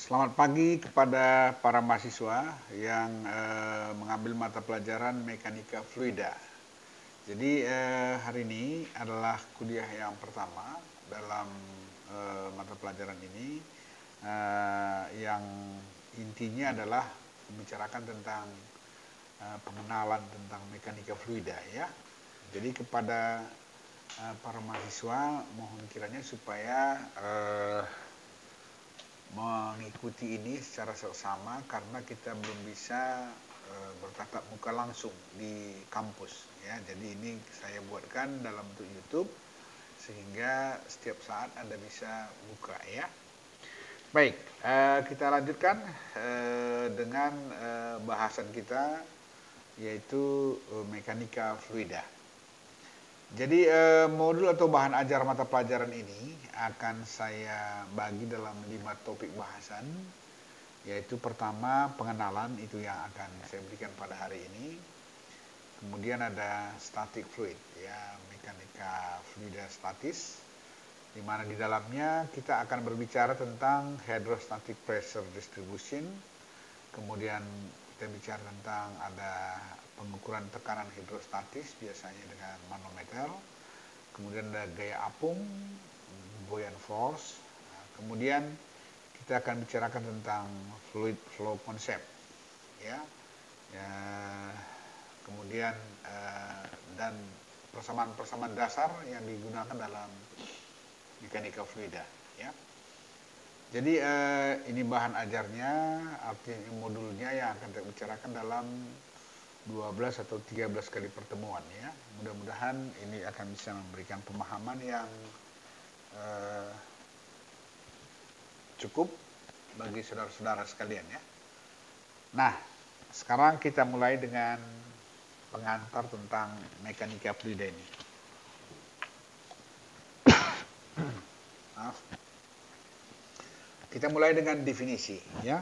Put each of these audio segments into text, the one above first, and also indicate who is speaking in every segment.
Speaker 1: Selamat pagi kepada para mahasiswa yang mengambil mata pelajaran mekanika fluida. Jadi hari ini adalah kuliah yang pertama dalam mata pelajaran ini yang intinya adalah membicarakan tentang pengenalan tentang mekanika fluida ya. Jadi kepada para mahasiswa mohon kiranya supaya mengikuti ini secara seksama karena kita belum bisa bertatap muka langsung di kampus ya. Jadi ini saya buatkan dalam bentuk YouTube sehingga setiap saat Anda bisa buka ya. Baik, kita lanjutkan dengan bahasan kita yaitu mekanika fluida. Jadi modul atau bahan ajar mata pelajaran ini akan saya bagi dalam 5 topik bahasan, yaitu pertama pengenalan, itu yang akan saya berikan pada hari ini. Kemudian ada static fluid, ya mekanika fluida statis, di mana di dalamnya kita akan berbicara tentang hydrostatic pressure distribution. Kemudian kita bicara tentang ada pengukuran tekanan hidrostatis biasanya dengan manometer. Kemudian ada gaya apung, buoyant force. Kemudian kita akan bicarakan tentang fluid flow concept, ya. Kemudian dan persamaan-persamaan dasar yang digunakan dalam mekanika fluida, ya. Jadi ini bahan ajarnya, artinya modulnya yang akan kita bicarakan dalam 12 atau 13 kali pertemuan ya. Mudah-mudahan ini akan bisa memberikan pemahaman yang cukup bagi saudara-saudara sekalian ya. Nah, sekarang kita mulai dengan pengantar tentang mekanika fluida ini. Maaf. Kita mulai dengan definisi ya.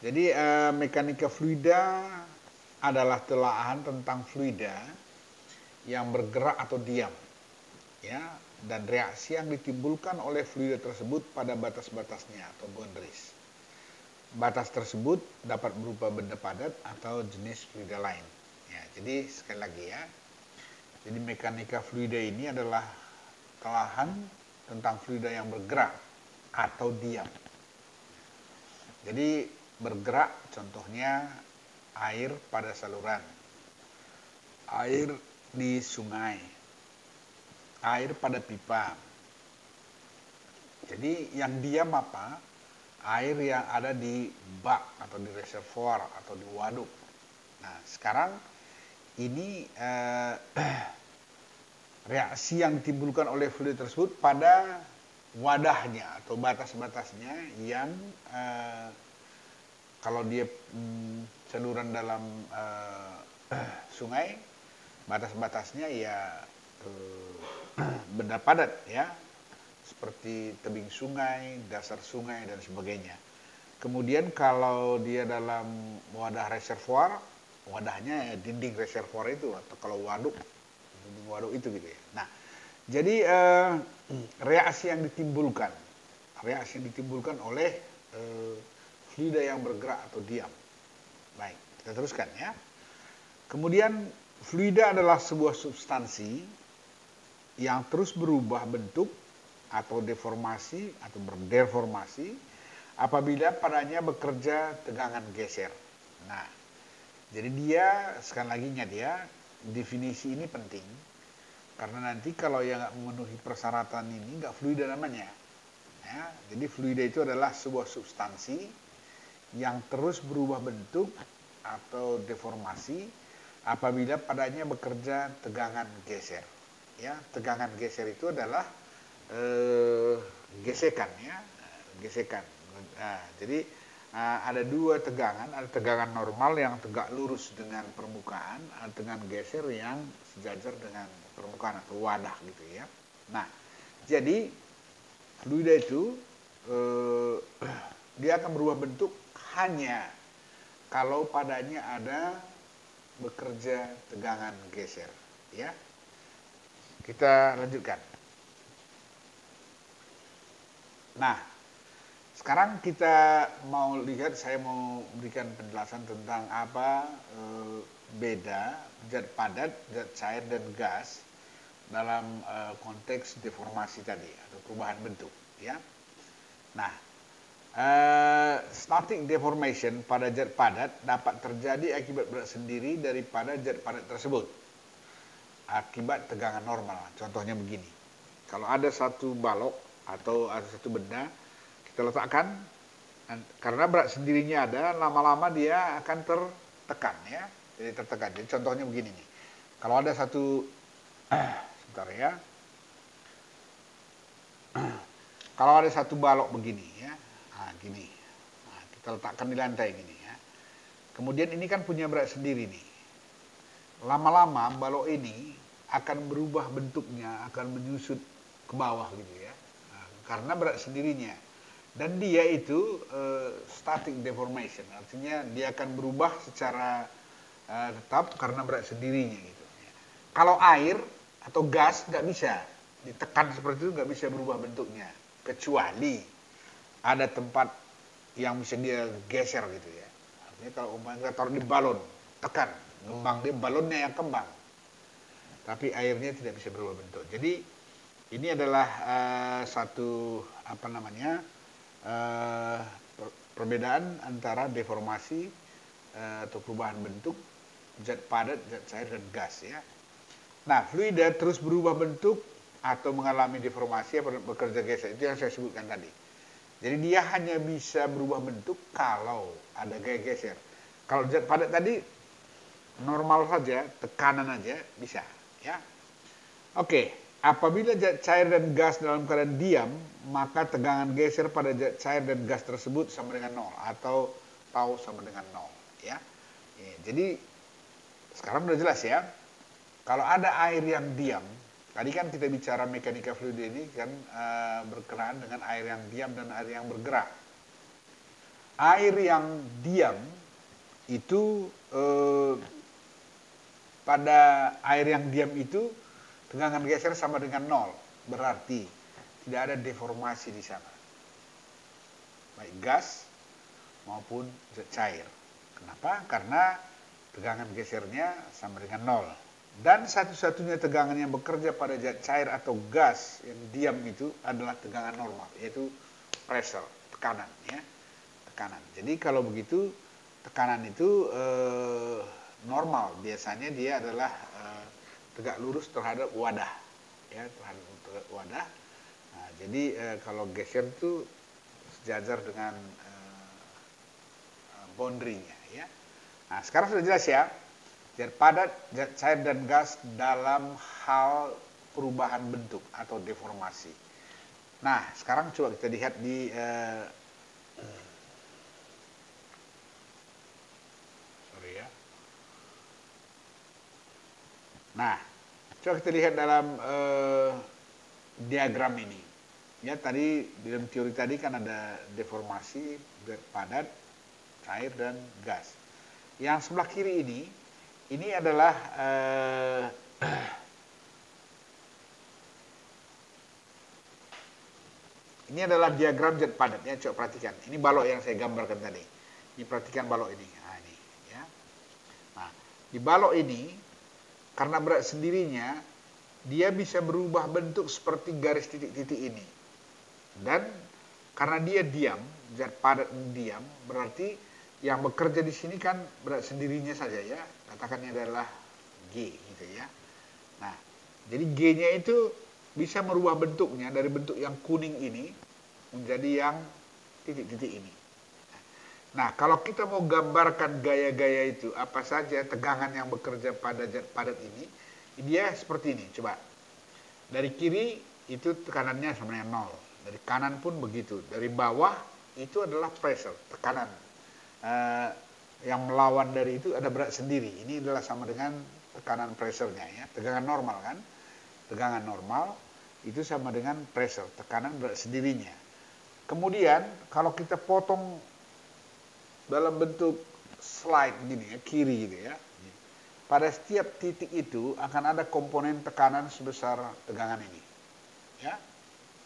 Speaker 1: Jadi mekanika fluida adalah telaah tentang fluida yang bergerak atau diam, ya, dan reaksi yang ditimbulkan oleh fluida tersebut pada batas-batasnya atau boundaries. Batas tersebut dapat berupa benda padat atau jenis fluida lain. Ya, jadi sekali lagi ya, jadi mekanika fluida ini adalah telahan tentang fluida yang bergerak atau diam. Jadi bergerak contohnya air pada saluran, air di sungai, air pada pipa. Jadi yang diam apa? Air yang ada di bak atau di reservoir atau di waduk. Nah sekarang ini reaksi yang ditimbulkan oleh fluid tersebut pada wadahnya atau batas-batasnya yang kalau dia saluran dalam sungai, batas-batasnya ya benda padat ya, seperti tebing sungai, dasar sungai dan sebagainya. Kemudian kalau dia dalam wadah reservoir, wadahnya ya dinding reservoir itu, atau kalau waduk, dinding waduk itu gitu ya. Nah, jadi reaksi yang ditimbulkan oleh fluida yang bergerak atau diam. Baik, kita teruskan ya. Kemudian fluida adalah sebuah substansi yang terus berubah bentuk atau deformasi atau berdeformasi apabila padanya bekerja tegangan geser. Nah, jadi dia sekali lagi ingat ya, definisi ini penting. Karena nanti kalau yang nggak memenuhi persyaratan ini nggak fluida namanya. Ya, jadi fluida itu adalah sebuah substansi yang terus berubah bentuk atau deformasi apabila padanya bekerja tegangan geser. Ya, tegangan geser itu adalah gesekan ya, gesekan. Nah, jadi ada dua tegangan, ada tegangan normal yang tegak lurus dengan permukaan, ada tegangan geser yang sejajar dengan permukaan atau wadah gitu ya. Nah, jadi fluida itu dia akan berubah bentuk hanya kalau padanya ada bekerja tegangan geser ya. Kita lanjutkan. Nah, sekarang kita mau lihat, saya mau berikan penjelasan tentang apa beda zat padat, zat cair, dan gas dalam konteks deformasi tadi atau perubahan bentuk, ya. Nah, static deformation pada zat padat dapat terjadi akibat berat sendiri daripada zat padat tersebut akibat tegangan normal. Contohnya begini, kalau ada satu balok atau ada satu benda kita letakkan, karena berat sendirinya ada, lama-lama dia akan tertekan, ya. Jadi tertekan. Jadi contohnya begini nih, kalau ada satu sebentar ya, kalau ada satu balok begini, ya, gini, kita letakkan di lantai gini, ya. Kemudian ini kan punya berat sendiri nih. Lama-lama balok ini akan berubah bentuknya, akan menyusut ke bawah gitu, ya, karena berat sendirinya. Dan dia itu static deformation, artinya dia akan berubah secara tetap karena berat sendirinya gitu. Kalau air atau gas nggak bisa ditekan seperti itu, nggak bisa berubah bentuknya, kecuali ada tempat yang bisa dia geser gitu, ya. Artinya kalau umpamanya kita taruh di balon, tekan, ngembang, dia balonnya yang kembang, tapi airnya tidak bisa berubah bentuk. Jadi ini adalah satu apa namanya perbedaan antara deformasi atau perubahan bentuk zat padat, zat cair, dan gas, ya. Nah, fluida terus berubah bentuk atau mengalami deformasi atau bekerja geser, itu yang saya sebutkan tadi. Jadi dia hanya bisa berubah bentuk kalau ada gaya geser. Kalau zat padat tadi normal saja, tekanan aja bisa, ya. Oke, apabila zat cair dan gas dalam keadaan diam, maka tegangan geser pada zat cair dan gas tersebut sama dengan 0 atau tau sama dengan 0, ya. Jadi sekarang udah jelas, ya. Kalau ada air yang diam, tadi kan kita bicara mekanika fluida ini kan berkenaan dengan air yang diam dan air yang bergerak. Air yang diam itu pada air yang diam itu tegangan geser sama dengan 0, berarti tidak ada deformasi di sana, baik gas maupun zat cair. Kenapa? Karena tegangan gesernya sama dengan 0. Dan satu-satunya tegangan yang bekerja pada zat cair atau gas yang diam itu adalah tegangan normal, yaitu pressure, tekanan, ya, tekanan. Jadi kalau begitu tekanan itu normal, biasanya dia adalah tegak lurus terhadap wadah, ya, terhadap wadah. Nah, jadi kalau geser itu sejajar dengan boundary-nya, ya. Nah, sekarang sudah jelas, ya, zat padat, zat cair, dan gas dalam hal perubahan bentuk atau deformasi. Nah, sekarang coba kita lihat di nah, coba kita lihat dalam diagram ini. Ya, tadi dalam teori tadi kan ada deformasi, zat padat, cair, dan gas. Yang sebelah kiri ini adalah ini adalah diagram zat padat, ya. Coba perhatikan. Ini balok yang saya gambarkan tadi. Ini perhatikan balok ini. Nah, ini, ya. Nah, di balok ini karena berat sendirinya dia bisa berubah bentuk seperti garis titik-titik ini. Dan karena dia diam, zat padat diam, berarti yang bekerja di sini kan berat sendirinya saja, ya. Katakannya adalah G gitu, ya. Nah, jadi G-nya itu bisa merubah bentuknya dari bentuk yang kuning ini menjadi yang titik-titik ini. Nah, kalau kita mau gambarkan gaya-gaya itu, apa saja tegangan yang bekerja pada zat padat ini, dia seperti ini. Coba, dari kiri itu tekanannya sama dengan 0, dari kanan pun begitu, dari bawah itu adalah pressure, tekanan. Yang melawan dari itu ada berat sendiri, ini adalah sama dengan tekanan pressure-nya, ya. Tegangan normal kan, tegangan normal itu sama dengan pressure, tekanan berat sendirinya. Kemudian kalau kita potong dalam bentuk slide gini, ya, kiri gitu, ya. Pada setiap titik itu akan ada komponen tekanan sebesar tegangan ini, ya.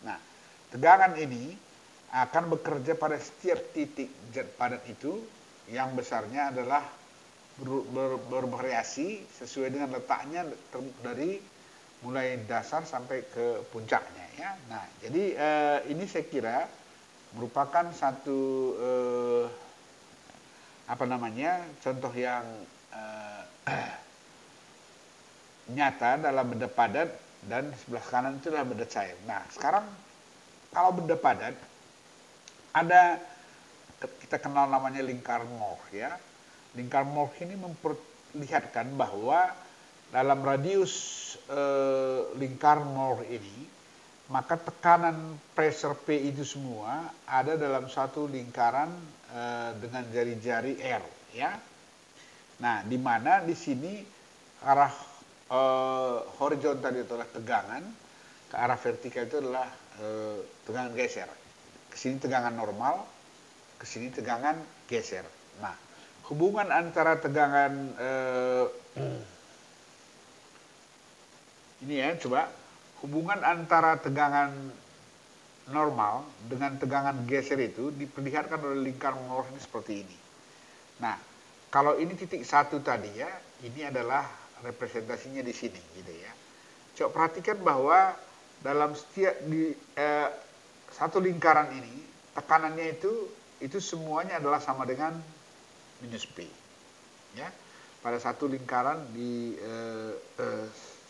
Speaker 1: Nah, tegangan ini akan bekerja pada setiap titik zat padat itu, yang besarnya adalah bervariasi sesuai dengan letaknya dari mulai dasar sampai ke puncaknya ya. Nah, jadi ini saya kira merupakan satu contoh yang nyata dalam benda padat, dan sebelah kanan itu adalah benda cair. Nah, sekarang kalau benda padat ada, kita kenal namanya lingkar Mohr ya. Lingkar Mohr ini memperlihatkan bahwa dalam radius lingkar Mohr ini, maka tekanan pressure P itu semua ada dalam satu lingkaran dengan jari-jari R ya. Nah, di mana di sini arah horizontal itu adalah tegangan, ke arah vertikal itu adalah tegangan geser. Ke sini tegangan normal, ke sini tegangan geser. Nah, hubungan antara tegangan ini ya, coba hubungan antara tegangan normal dengan tegangan geser itu diperlihatkan oleh lingkar Mohr ini seperti ini. Nah, kalau ini titik 1 tadi ya, ini adalah representasinya di sini gitu ya. Coba perhatikan bahwa dalam setiap satu lingkaran ini tekanannya itu semuanya adalah sama dengan minus P ya, pada satu lingkaran di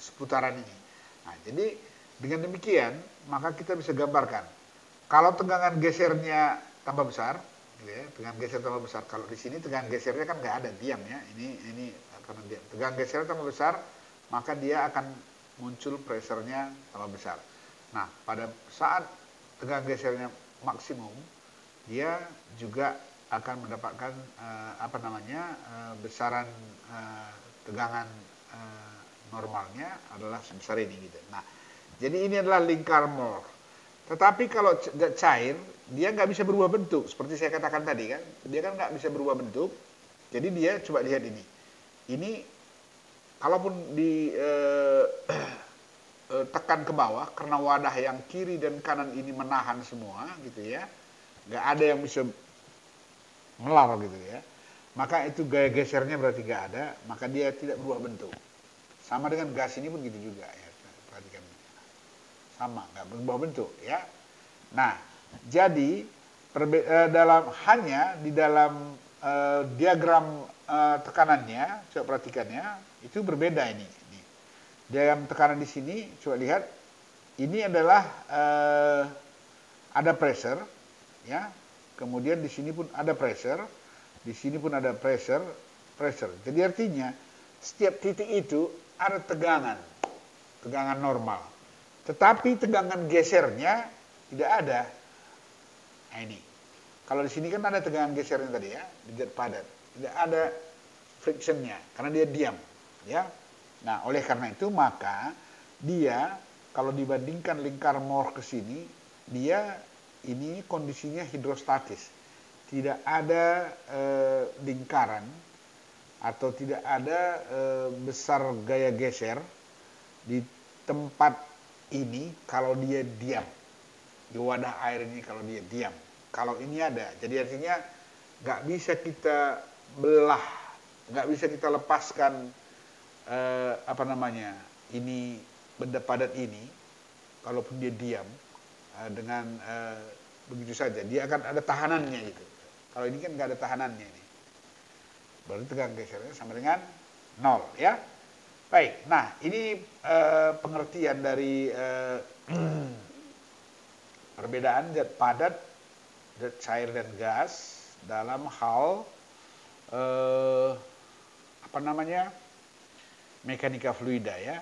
Speaker 1: seputaran ini. Nah, jadi dengan demikian maka kita bisa gambarkan kalau tegangan gesernya tambah besar gitu ya, tegangan geser tambah besar. Kalau di sini tegangan gesernya kan nggak ada, diam ya, ini karena dia tegangan gesernya tambah besar, maka dia akan muncul pressure-nya tambah besar. Nah, pada saat tegangan gesernya maksimum, dia juga akan mendapatkan besaran tegangan normalnya adalah sebesar ini gitu. Nah, jadi ini adalah lingkar Mohr. Tetapi kalau cair, dia nggak bisa berubah bentuk, seperti saya katakan tadi kan, dia kan nggak bisa berubah bentuk. Jadi dia, coba lihat ini kalaupun tekan ke bawah, karena wadah yang kiri dan kanan ini menahan semua gitu ya, nggak ada yang bisa melar gitu ya, maka itu gaya gesernya berarti nggak ada, maka dia tidak berubah bentuk. Sama dengan gas ini pun gitu juga ya, perhatikan, sama, nggak berubah bentuk ya. Nah, jadi hanya di dalam diagram tekanannya, coba perhatikan ya, itu berbeda ini. Diagram tekanan di sini, coba lihat, ini adalah ada pressure, ya. Kemudian di sini pun ada pressure, di sini pun ada pressure. Jadi artinya setiap titik itu ada tegangan normal. Tetapi tegangan gesernya tidak ada. Nah ini. Kalau di sini kan ada tegangan gesernya tadi ya, di zat padat. Tidak ada frictionnya, karena dia diam. Ya. Nah, oleh karena itu maka dia, kalau dibandingkan lingkar Mohr ke sini, dia ini kondisinya hidrostatis. Tidak ada lingkaran atau tidak ada besar gaya geser di tempat ini kalau dia diam. Di wadah air ini kalau dia diam. Kalau ini ada, jadi artinya nggak bisa kita belah, nggak bisa kita lepaskan ini benda padat ini, kalaupun dia diam dengan begitu saja, dia akan ada tahanannya gitu. Kalau ini kan nggak ada tahanannya ini, berarti tegangan gesernya sama dengan 0 ya. Baik, nah ini pengertian dari perbedaan zat padat, zat cair dan gas dalam hal mekanika fluida ya.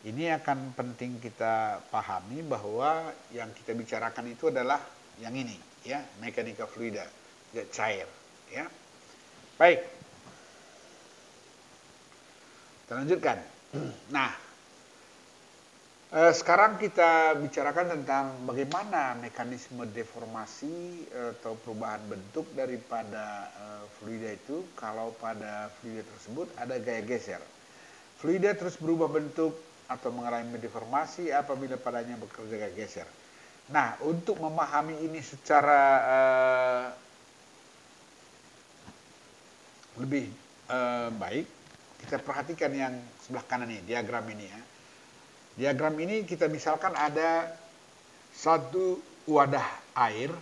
Speaker 1: Ini akan penting kita pahami bahwa yang kita bicarakan itu adalah yang ini ya, mekanika fluida, zat cair ya. Baik, kita lanjutkan. Nah, sekarang kita bicarakan tentang bagaimana mekanisme deformasi atau perubahan bentuk daripada fluida itu kalau pada fluida tersebut ada gaya geser. Fluida terus berubah bentuk atau mengalami deformasi apabila padanya bekerja gaya geser. Nah, untuk memahami ini secara lebih baik, kita perhatikan yang sebelah kanan ini, diagram ini ya. Diagram ini kita misalkan ada satu wadah air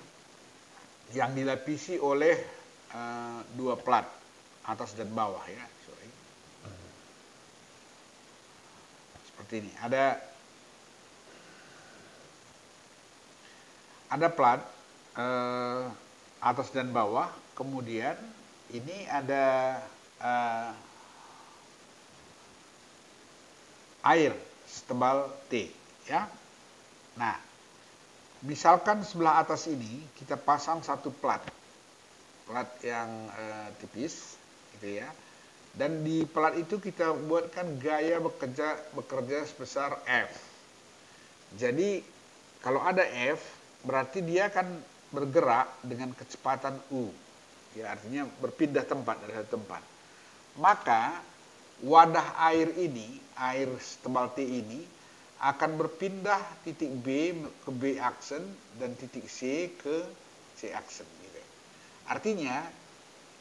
Speaker 1: yang dilapisi oleh dua plat atas dan bawah ya. Sorry. Seperti ini. Ada plat atas dan bawah, kemudian ini ada air setebal T ya. Nah, misalkan sebelah atas ini kita pasang satu plat yang tipis gitu ya. Dan di plat itu kita buatkan gaya bekerja sebesar F. Jadi kalau ada F berarti dia akan bergerak dengan kecepatan U. Ya, artinya berpindah tempat dari satu tempat. Maka wadah air ini, air setebal T ini akan berpindah titik B ke B aksen dan titik C ke C aksen gitu. Artinya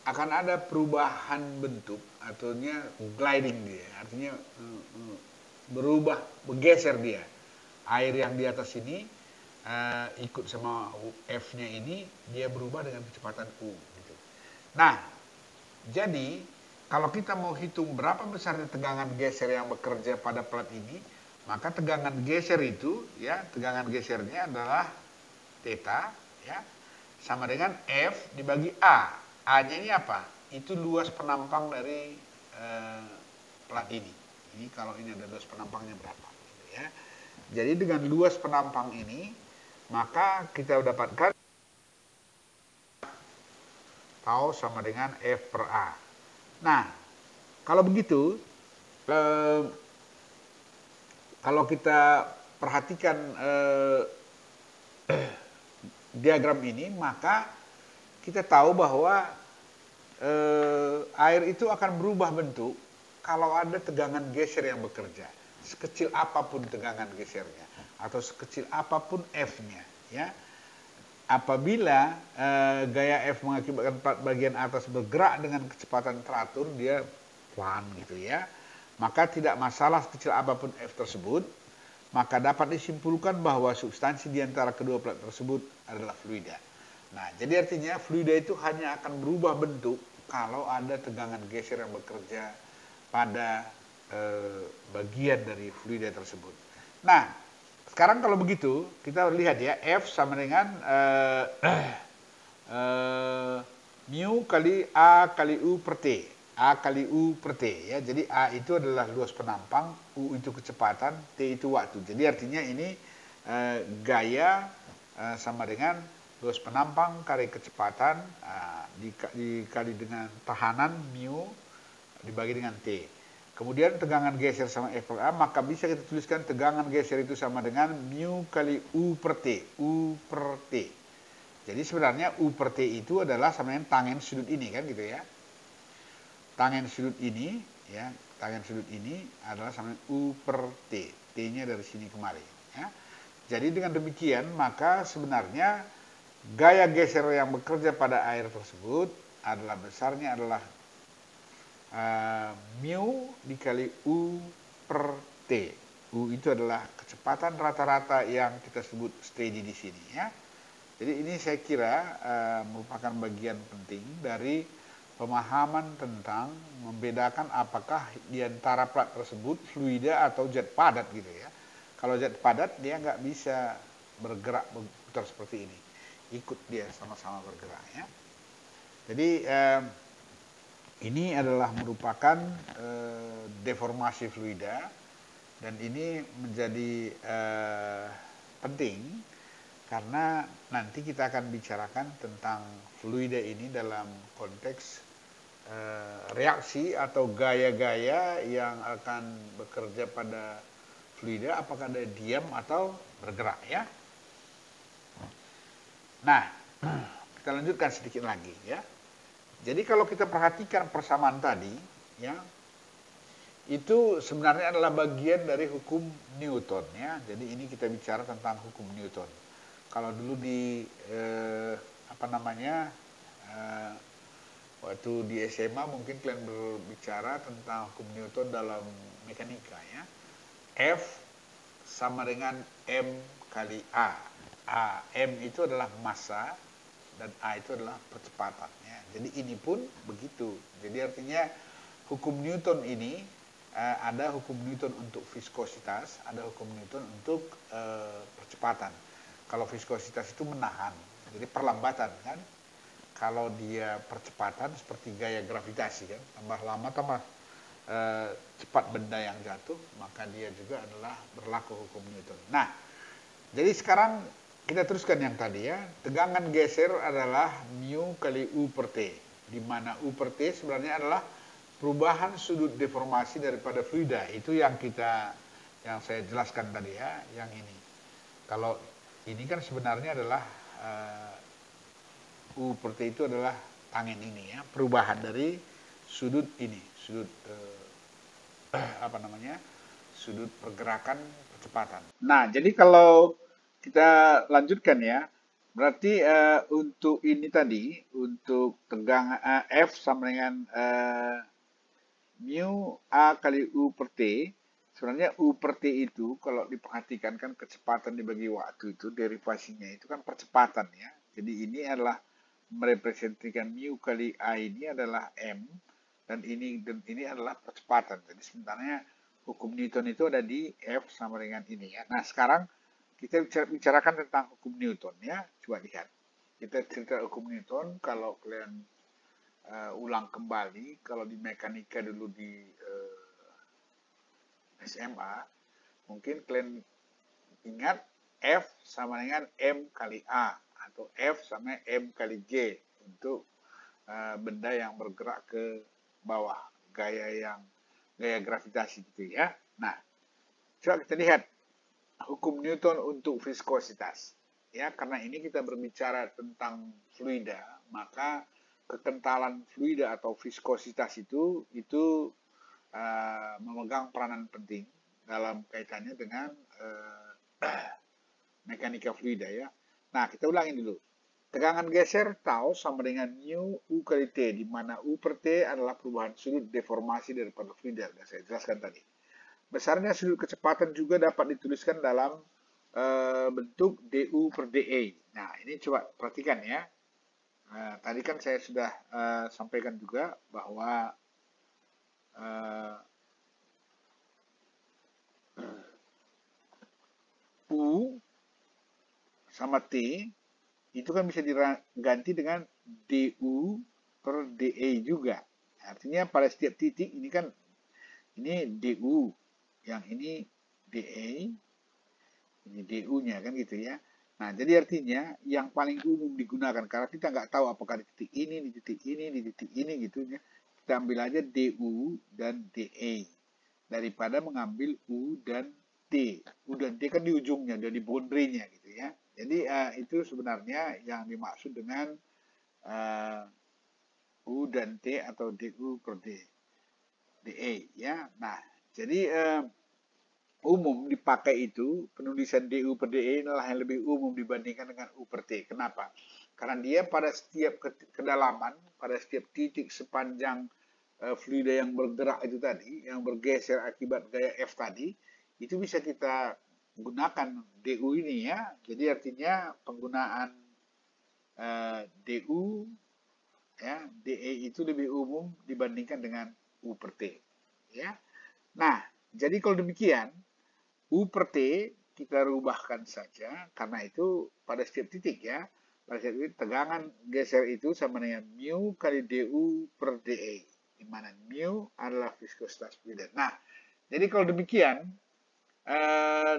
Speaker 1: akan ada perubahan bentuk, artinya gliding dia, artinya bergeser dia. Air yang di atas ini ikut sama F-nya ini, dia berubah dengan kecepatan U gitu. Nah, jadi kalau kita mau hitung berapa besarnya tegangan geser yang bekerja pada plat ini, maka tegangan geser itu ya, tegangan gesernya adalah theta ya, sama dengan F dibagi A. A-nya ini apa? Itu luas penampang dari plat ini. Ini kalau ini ada luas penampangnya berapa gitu ya. Jadi dengan luas penampang ini, maka kita dapatkan tau sama dengan F per A. Nah, kalau begitu, kalau kita perhatikan diagram ini, maka kita tahu bahwa air itu akan berubah bentuk kalau ada tegangan geser yang bekerja. Sekecil apapun tegangan gesernya, atau sekecil apapun F-nya. Ya. Apabila gaya F mengakibatkan plat bagian atas bergerak dengan kecepatan teratur, dia pelan gitu ya, maka tidak masalah sekecil apapun F tersebut, maka dapat disimpulkan bahwa substansi di antara kedua plat tersebut adalah fluida. Nah, jadi artinya fluida itu hanya akan berubah bentuk kalau ada tegangan geser yang bekerja pada bagian dari fluida tersebut. Nah, sekarang kalau begitu, kita lihat ya, F sama dengan mu kali A kali U per T. A kali U per T ya. Jadi A itu adalah luas penampang, U itu kecepatan, T itu waktu. Jadi artinya ini gaya sama dengan luas penampang kali kecepatan dikali dengan tahanan mu dibagi dengan T. Kemudian tegangan geser sama F per A, maka bisa kita tuliskan tegangan geser itu sama dengan mu kali U per T. U per T. Jadi sebenarnya U per T itu adalah sama dengan tangen sudut ini kan gitu ya. Tangen sudut ini ya, tangen sudut ini adalah sama dengan U per T. T-nya dari sini kemari ya. Jadi dengan demikian maka sebenarnya gaya geser yang bekerja pada air tersebut adalah besarnya adalah mu dikali U per T. U itu adalah kecepatan rata-rata yang kita sebut steady di sini ya. Jadi ini saya kira merupakan bagian penting dari pemahaman tentang membedakan apakah di antara plat tersebut fluida atau zat padat gitu ya. Kalau zat padat dia nggak bisa bergerak berputar seperti ini. Ikut dia sama-sama bergerak ya. Jadi ini adalah merupakan deformasi fluida dan ini menjadi penting karena nanti kita akan bicarakan tentang fluida ini dalam konteks reaksi atau gaya-gaya yang akan bekerja pada fluida, apakah ada diam atau bergerak ya. Nah, kita lanjutkan sedikit lagi ya. Jadi kalau kita perhatikan persamaan tadi, ya, itu sebenarnya adalah bagian dari hukum Newton, ya. Jadi ini kita bicara tentang hukum Newton. Kalau dulu di apa namanya, eh, waktu di SMA mungkin kalian berbicara tentang hukum Newton dalam mekanika ya. F sama dengan M kali A. M itu adalah massa dan A itu adalah percepatan ya. Jadi ini pun begitu. Jadi artinya hukum Newton ini ada hukum Newton untuk viskositas, ada hukum Newton untuk percepatan. Kalau viskositas itu menahan, jadi perlambatan kan. Kalau dia percepatan seperti gaya gravitasi kan, tambah lama tambah cepat benda yang jatuh, maka dia juga adalah berlaku hukum Newton. Nah, jadi sekarang kita teruskan yang tadi ya. Tegangan geser adalah mu kali U per T. Di mana U per T sebenarnya adalah perubahan sudut deformasi daripada fluida. Itu yang saya jelaskan tadi ya, yang ini. Kalau ini kan sebenarnya adalah U per T itu adalah angin ini ya, perubahan dari sudut ini, sudut apa namanya? Sudut pergerakan percepatan. Nah, jadi kalau kita lanjutkan ya, berarti untuk ini tadi, untuk tegangan F sama dengan mu A kali U per T, sebenarnya U per T itu kalau diperhatikan kan kecepatan dibagi waktu itu derivasinya itu kan percepatan ya. Jadi ini adalah merepresentasikan mu kali A ini adalah M dan ini adalah percepatan. Jadi sebenarnya hukum Newton itu ada di F sama dengan ini ya. Nah sekarang kita bicarakan tentang hukum Newton ya. Coba lihat. Kita cerita hukum Newton kalau kalian ulang kembali, kalau di mekanika dulu di SMA, mungkin kalian ingat F sama dengan M kali A atau F sama M kali J untuk benda yang bergerak ke bawah, gaya gravitasi gitu ya. Nah, coba kita lihat hukum Newton untuk viskositas. Ya, karena ini kita berbicara tentang fluida, maka kekentalan fluida atau viskositas itu memegang peranan penting dalam kaitannya dengan mekanika fluida ya. Nah, kita ulangin dulu. Tegangan geser tau sama dengan mu U kali T, di mana U per T adalah perubahan sudut deformasi daripada fluida. Sudah saya jelaskan tadi. Besarnya sudut kecepatan juga dapat dituliskan dalam bentuk du per dA. Nah, ini coba perhatikan ya. Tadi kan saya sudah sampaikan juga bahwa U sama T itu kan bisa diganti dengan du per dA juga. Artinya pada setiap titik ini kan ini du, yang ini dA, ini du-nya kan gitu ya. Nah, jadi artinya yang paling umum digunakan karena kita nggak tahu apakah di titik ini, di titik ini, di titik ini gitu ya. Kita ambil aja du dan dA daripada mengambil u dan t. U dan t kan di ujungnya, dari boundary-nya gitu ya. Jadi itu sebenarnya yang dimaksud dengan U dan T atau DU per D, dA ya. Nah, jadi umum dipakai itu penulisan DU per dA adalah yang lebih umum dibandingkan dengan U per T. Kenapa? Karena dia pada setiap kedalaman, pada setiap titik sepanjang fluida yang bergerak itu tadi, yang bergeser akibat gaya F tadi, itu bisa kita gunakan DU ini ya. Jadi artinya penggunaan DU ya, DE itu lebih umum dibandingkan dengan U per T ya. Nah, jadi kalau demikian U per T kita rubahkan saja karena itu pada setiap titik ya. Pada setiap titik tegangan geser itu sama dengan mu kali du per dA, di mana mu adalah viskositas fluida. Nah, jadi kalau demikian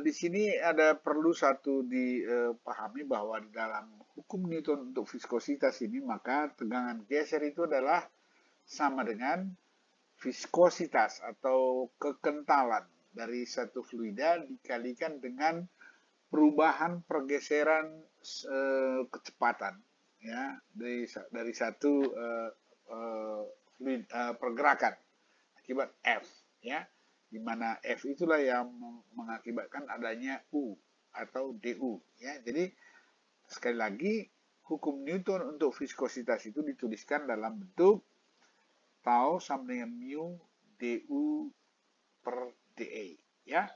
Speaker 1: di sini ada perlu satu dipahami bahwa di dalam hukum Newton untuk viskositas ini maka tegangan geser itu adalah sama dengan viskositas atau kekentalan dari satu fluida dikalikan dengan perubahan pergeseran kecepatan ya dari satu pergerakan akibat F ya, di mana F itulah yang mengakibatkan adanya U atau DU ya. Jadi sekali lagi, hukum Newton untuk viskositas itu dituliskan dalam bentuk tau sama dengan mu du per dA. Ya,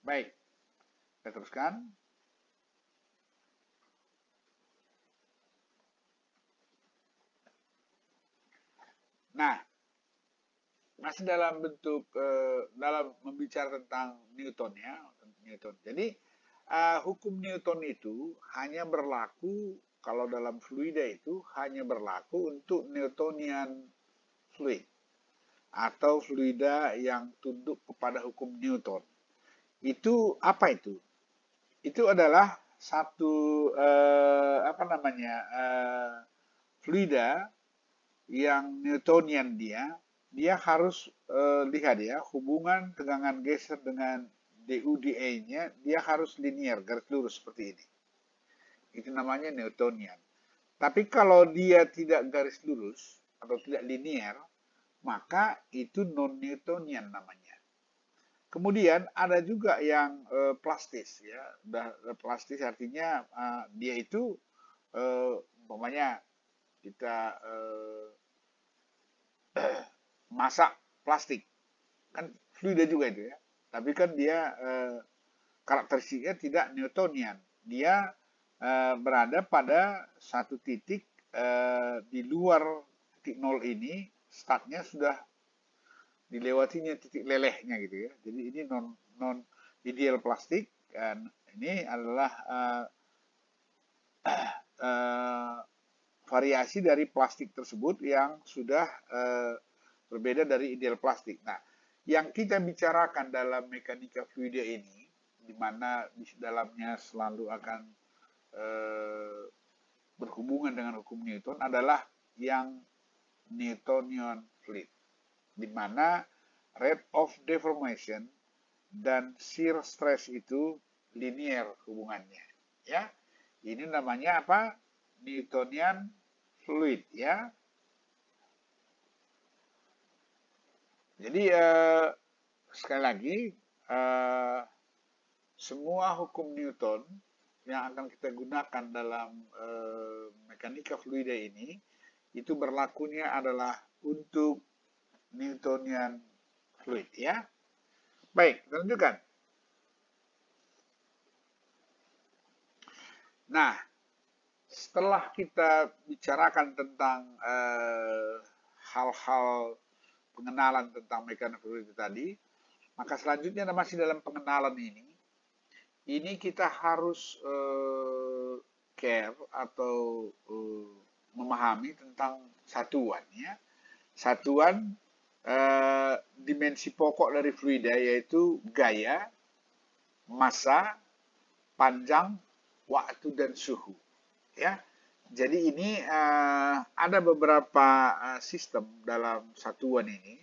Speaker 1: baik. Kita teruskan. Nah, masih dalam bentuk dalam membicara tentang Newton ya, Newton. Jadi hukum Newton itu hanya berlaku kalau dalam fluida itu hanya berlaku untuk Newtonian fluid atau fluida yang tunduk kepada hukum Newton. Itu apa itu? Itu adalah satu fluida yang Newtonian dia harus lihat ya, hubungan tegangan geser dengan du dA-nya dia harus linear, garis lurus seperti ini. Itu namanya Newtonian. Tapi kalau dia tidak garis lurus atau tidak linear, maka itu non-Newtonian namanya. Kemudian ada juga yang plastis ya. Plastis artinya dia itu umpamanya kita masak plastik, kan fluida juga itu ya, tapi kan dia karakteristiknya tidak Newtonian, dia berada pada satu titik di luar titik nol ini, startnya sudah dilewatinya titik lelehnya gitu ya, jadi ini non ideal plastik, dan ini adalah variasi dari plastik tersebut yang sudah berbeda dari ideal plastik. Nah, yang kita bicarakan dalam mekanika fluida ini, di mana di dalamnya selalu akan berhubungan dengan hukum Newton, adalah yang Newtonian fluid, di mana rate of deformation dan shear stress itu linear hubungannya. Ya, ini namanya apa? Newtonian fluid ya. Jadi sekali lagi semua hukum Newton yang akan kita gunakan dalam mekanika fluida ini itu berlakunya adalah untuk Newtonian fluid ya. Baik, kita lanjutkan. Nah, setelah kita bicarakan tentang hal-hal pengenalan tentang mekanika fluid tadi, maka selanjutnya masih dalam pengenalan ini kita harus care atau memahami tentang satuan ya. Satuan dimensi pokok dari fluida yaitu gaya, massa, panjang, waktu, dan suhu. Ya, jadi ini ada beberapa sistem dalam satuan ini.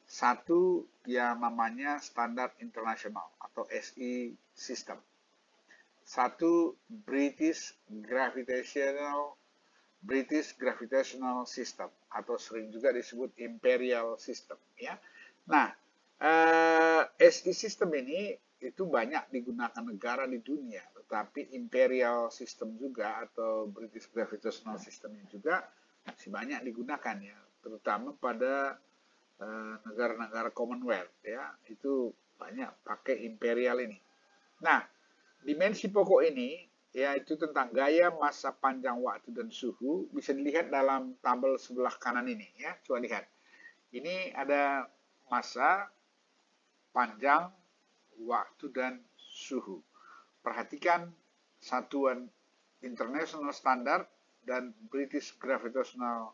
Speaker 1: Satu yang namanya standar internasional atau SI system. Satu British gravitational system atau sering juga disebut imperial system. Ya, nah SI system ini itu banyak digunakan negara di dunia, tetapi imperial system juga atau British gravitational system ini juga masih banyak digunakan ya, terutama pada negara-negara Commonwealth ya, itu banyak pakai imperial ini. Nah, dimensi pokok ini yaitu tentang gaya, massa, panjang, waktu, dan suhu bisa dilihat dalam tabel sebelah kanan ini ya. Coba lihat. Ini ada massa, panjang, waktu, dan suhu. Perhatikan satuan international standard dan British gravitational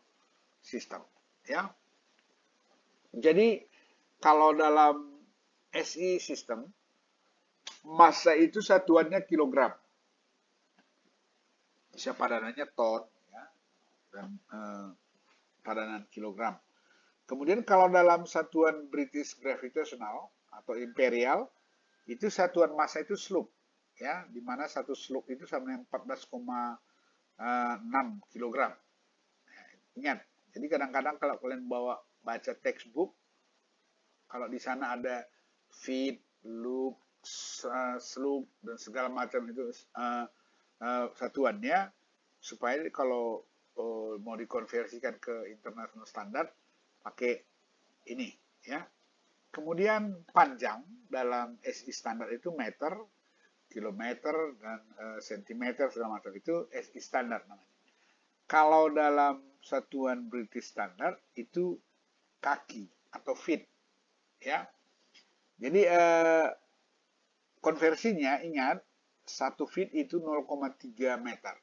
Speaker 1: system ya. Jadi kalau dalam SI system massa itu satuannya kilogram, bisa padanannya ton ya, dan padanan kilogram. Kemudian kalau dalam satuan British gravitational atau imperial itu satuan massa itu sloop ya, di mana satu sloop itu sama dengan 14,6 kilogram. Ingat, jadi kadang-kadang kalau kalian baca textbook, kalau di sana ada feet, loop, sloop, dan segala macam itu satuannya supaya kalau mau dikonversikan ke international standard pakai ini ya. Kemudian panjang dalam SI standar itu meter, kilometer, dan sentimeter segala macam itu SI standar namanya. Kalau dalam satuan British standard itu kaki atau feet ya. Jadi konversinya ingat 1 feet itu 0,3 meter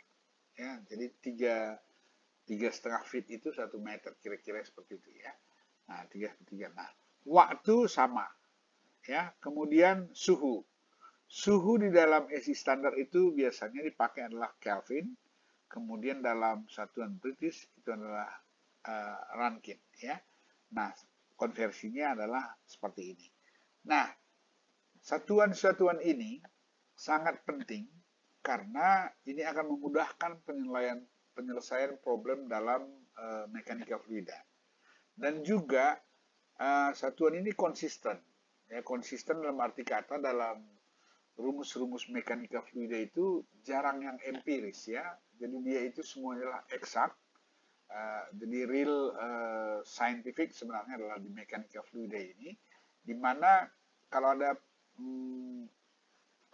Speaker 1: ya. Jadi 3,5 feet itu 1 meter kira-kira seperti itu ya. Nah, 3,3. Nah, waktu sama ya. Kemudian suhu. Suhu di dalam SI standar itu biasanya dipakai adalah Kelvin. Kemudian dalam satuan British itu adalah Rankine ya. Nah, konversinya adalah seperti ini. Nah, satuan-satuan ini sangat penting karena ini akan memudahkan penyelesaian problem dalam mekanika fluida. Dan juga satuan ini konsisten. Ya, konsisten dalam arti kata dalam rumus-rumus mekanika fluida itu jarang yang empiris ya. Jadi dia itu semuanya eksak. Jadi real scientific sebenarnya adalah di mekanika fluida ini, di mana kalau ada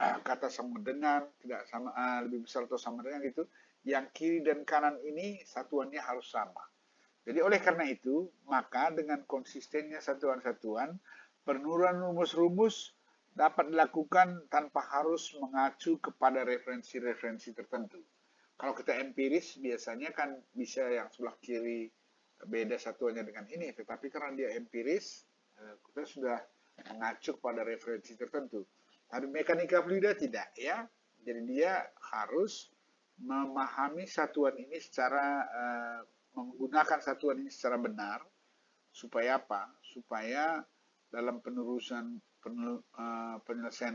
Speaker 1: kata sama dengan, tidak sama, lebih besar atau sama dengan itu, yang kiri dan kanan ini satuannya harus sama. Jadi oleh karena itu, maka dengan konsistennya satuan-satuan, penurunan rumus-rumus dapat dilakukan tanpa harus mengacu kepada referensi-referensi tertentu. Kalau kita empiris, biasanya kan bisa yang sebelah kiri beda satuannya dengan ini, tetapi karena dia empiris, kita sudah mengacu pada referensi tertentu. Tapi mekanika fluida tidak ya. Jadi dia harus memahami satuan ini secara menggunakan satuan ini secara benar supaya apa? Supaya dalam penyelesaian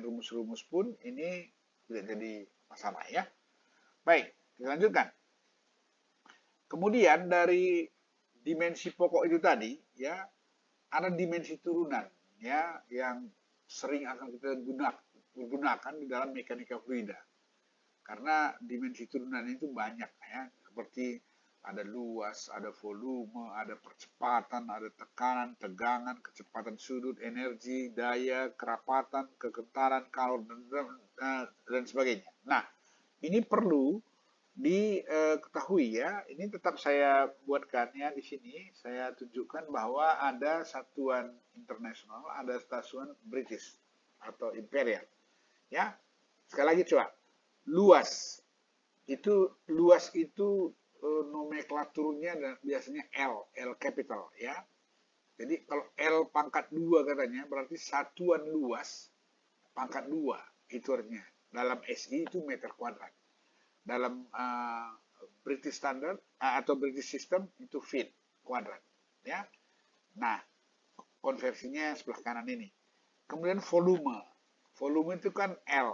Speaker 1: rumus-rumus pun ini tidak jadi masalah ya. Baik, kita lanjutkan. Kemudian dari dimensi pokok itu tadi ya, ada dimensi turunan ya yang sering akan kita gunakan di dalam mekanika fluida. Karena dimensi turunan itu banyak ya, seperti ada luas, ada volume, ada percepatan, ada tekanan, tegangan, kecepatan sudut, energi, daya, kerapatan, kegentaran, kalor, dan sebagainya. Nah, ini perlu diketahui ya. Ini tetap saya buatkan ya di sini. Saya tunjukkan bahwa ada satuan internasional, ada satuan British atau imperial. Ya, sekali lagi coba. Luas itu nomenklaturnya biasanya L capital ya. Jadi kalau L pangkat 2 katanya berarti satuan luas pangkat 2 itu artinya. Dalam SI itu meter kuadrat. Dalam British Standard atau British System itu feet kuadrat ya. Nah, konversinya sebelah kanan ini. Kemudian volume. Volume itu kan L.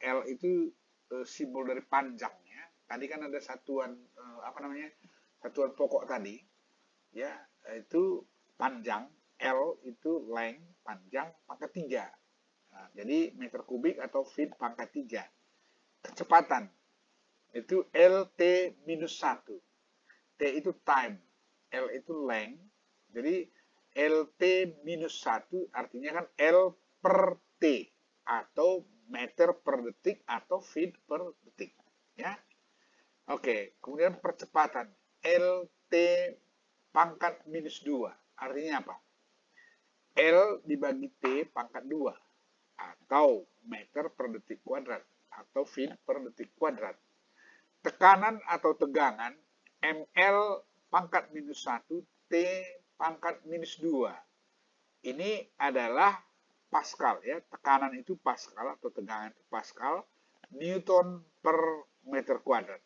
Speaker 1: L itu simbol dari panjangnya. Tadi kan ada satuan satuan pokok tadi ya, itu panjang. L itu length, panjang pangkat 3. Nah, jadi meter kubik atau feet pangkat 3. Kecepatan itu LT minus 1. T itu time, L itu length. Jadi LT minus 1 artinya kan L per T atau meter per detik atau feet per detik ya. Oke, kemudian percepatan LT pangkat minus 2 artinya apa? L dibagi T pangkat 2 atau meter per detik kuadrat atau feet per detik kuadrat. Tekanan atau tegangan ml pangkat minus 1 T pangkat minus 2. Ini adalah Pascal ya, tekanan itu Pascal atau tegangan itu Pascal, Newton per meter kuadrat.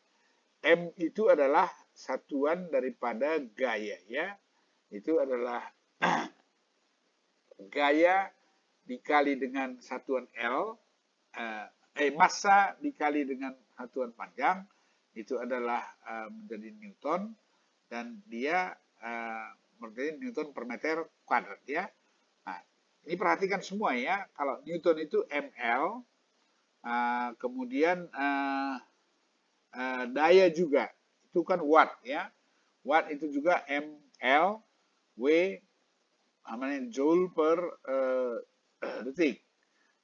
Speaker 1: M itu adalah satuan daripada gaya ya. Itu adalah gaya dikali dengan satuan L, massa dikali dengan satuan panjang, itu adalah menjadi Newton, dan dia menjadi Newton per meter kuadrat ya. Nah, ini perhatikan semua ya, kalau Newton itu ml, kemudian daya juga. Itu kan watt ya. Watt itu juga ml, W, namanya joule per detik.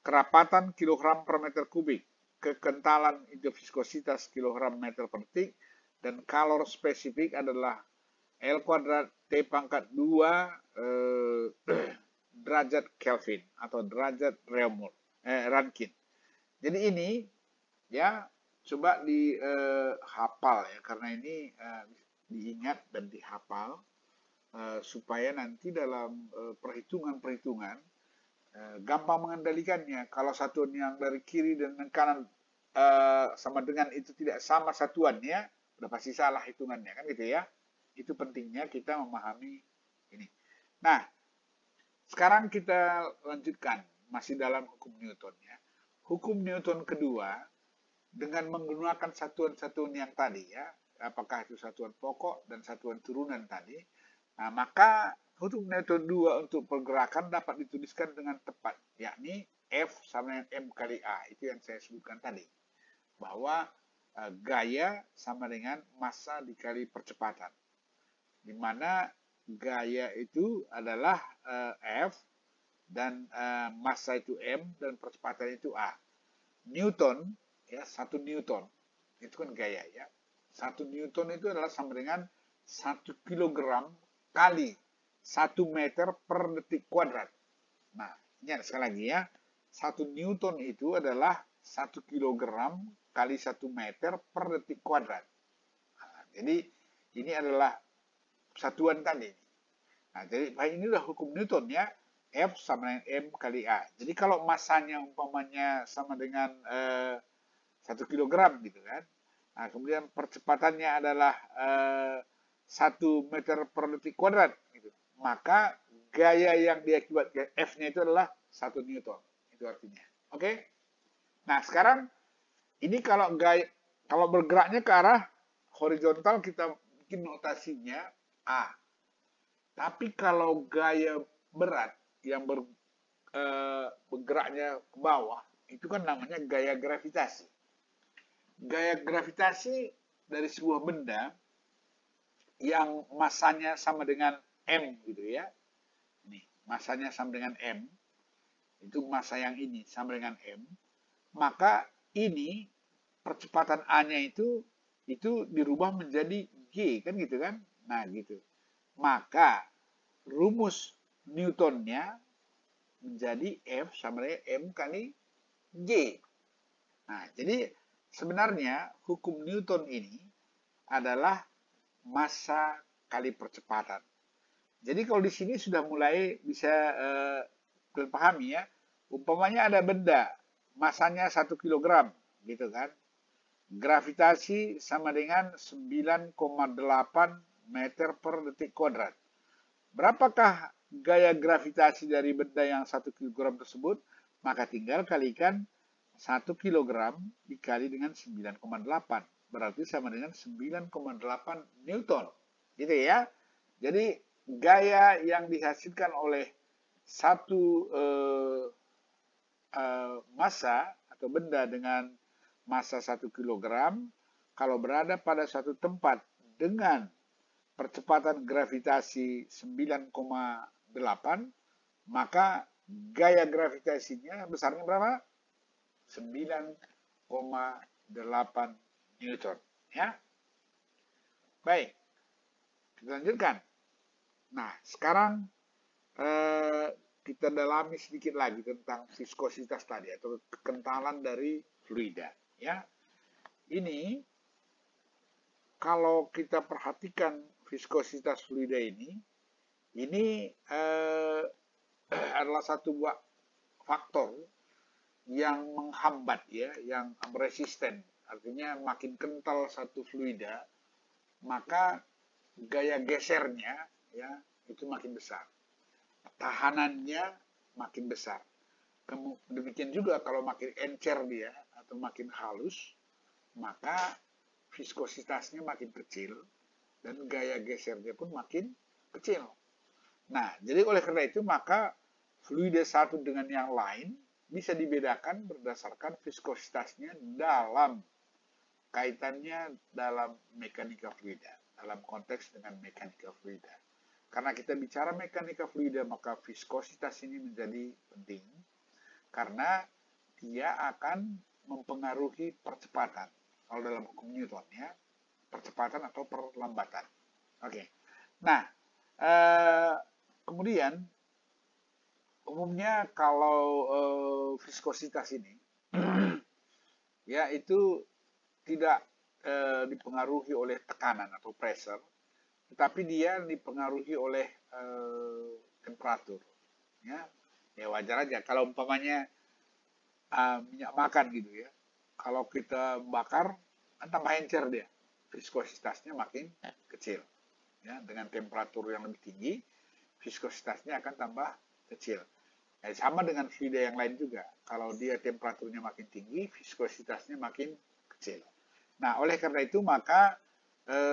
Speaker 1: Kerapatan kilogram per meter kubik. Kekentalan itu viskositas kilogram meter per detik. Dan kalor spesifik adalah L kuadrat T pangkat 2 derajat Kelvin atau derajat Rankine. Jadi ini ya coba dihafal ya, karena ini diingat dan dihafal supaya nanti dalam perhitungan-perhitungan gampang mengendalikannya. Kalau satuan yang dari kiri dan kanan sama dengan itu tidak sama satuannya, udah pasti salah hitungannya kan gitu ya. Itu pentingnya kita memahami ini. Nah, sekarang kita lanjutkan masih dalam hukum Newton ya. Hukum Newton kedua dengan menggunakan satuan-satuan yang tadi ya, apakah itu satuan pokok dan satuan turunan tadi. Nah, maka hukum Newton 2 untuk pergerakan dapat dituliskan dengan tepat, yakni F sama dengan M kali A. Itu yang saya sebutkan tadi. Bahwa gaya sama dengan massa dikali percepatan. Di mana gaya itu adalah F dan massa itu M dan percepatan itu A. Newton, ya 1 Newton, itu kan gaya ya. 1 Newton itu adalah sama dengan 1 kilogram kali 1 meter per detik kuadrat. Nah, ingat sekali lagi ya, 1 Newton itu adalah 1 kilogram kali 1 meter per detik kuadrat. Nah, jadi ini adalah satuan tadi. Nah, jadi ini adalah hukum Newton ya, F sama dengan M kali A. Jadi kalau masanya umpamanya sama dengan 1 kilogram gitu kan. Nah, kemudian percepatannya adalah 1 meter per detik kuadrat gitu. Maka gaya yang diakibatkan F-nya itu adalah 1 Newton. Itu artinya. Oke? Nah, sekarang ini kalau bergeraknya ke arah horizontal kita bikin notasinya A. Tapi kalau gaya berat yang bergeraknya ke bawah, itu kan namanya gaya gravitasi. Gaya gravitasi dari sebuah benda yang masanya sama dengan M gitu ya. Ini, masanya sama dengan M. Itu massa yang ini sama dengan M. Maka ini percepatan A-nya itu dirubah menjadi G kan gitu kan? Nah, gitu. Maka rumus Newtonnya menjadi F sama dengan M kali G. Nah, jadi sebenarnya hukum Newton ini adalah massa kali percepatan. Jadi kalau di sini sudah mulai bisa terpahami ya. Umpamanya ada benda, masanya 1 kilogram, gitu kan. Gravitasi sama dengan 9,8 meter per detik kuadrat. Berapakah gaya gravitasi dari benda yang 1 kilogram tersebut? Maka tinggal kalikan 1 kilogram dikali dengan 9,8. Berarti sama dengan 9,8 Newton. Gitu ya. Jadi gaya yang dihasilkan oleh satu massa atau benda dengan massa 1 kilogram kalau berada pada suatu tempat dengan percepatan gravitasi 9,8, maka gaya gravitasinya besarnya berapa? 9,8 Newton. Ya. Baik. Kita lanjutkan. Nah, sekarang kita dalami sedikit lagi tentang viskositas tadi atau kekentalan dari fluida. Ya. Ini kalau kita perhatikan viskositas fluida ini adalah satu faktor yang menghambat ya, yang resisten. Artinya makin kental satu fluida, maka gaya gesernya ya itu makin besar. Tahanannya makin besar. Demikian juga kalau makin encer dia atau makin halus, maka viskositasnya makin kecil dan gaya gesernya pun makin kecil. Nah, jadi oleh karena itu maka fluida satu dengan yang lain bisa dibedakan berdasarkan viskositasnya dalam kaitannya dalam mekanika fluida, dalam konteks dengan mekanika fluida. Karena kita bicara mekanika fluida, maka viskositas ini menjadi penting karena dia akan mempengaruhi percepatan. Kalau dalam hukum Newton ya, percepatan atau perlambatan. Oke. Nah, kemudian umumnya kalau viskositas ini ya itu tidak dipengaruhi oleh tekanan atau pressure, tetapi dia dipengaruhi oleh temperatur. Ya wajar aja kalau umpamanya minyak makan gitu ya. Kalau kita bakar, kan tambah encer dia, viskositasnya makin kecil. Ya, dengan temperatur yang lebih tinggi, viskositasnya akan tambah kecil. Sama dengan fluida yang lain juga. Kalau dia temperaturnya makin tinggi, viskositasnya makin kecil. Nah, oleh karena itu maka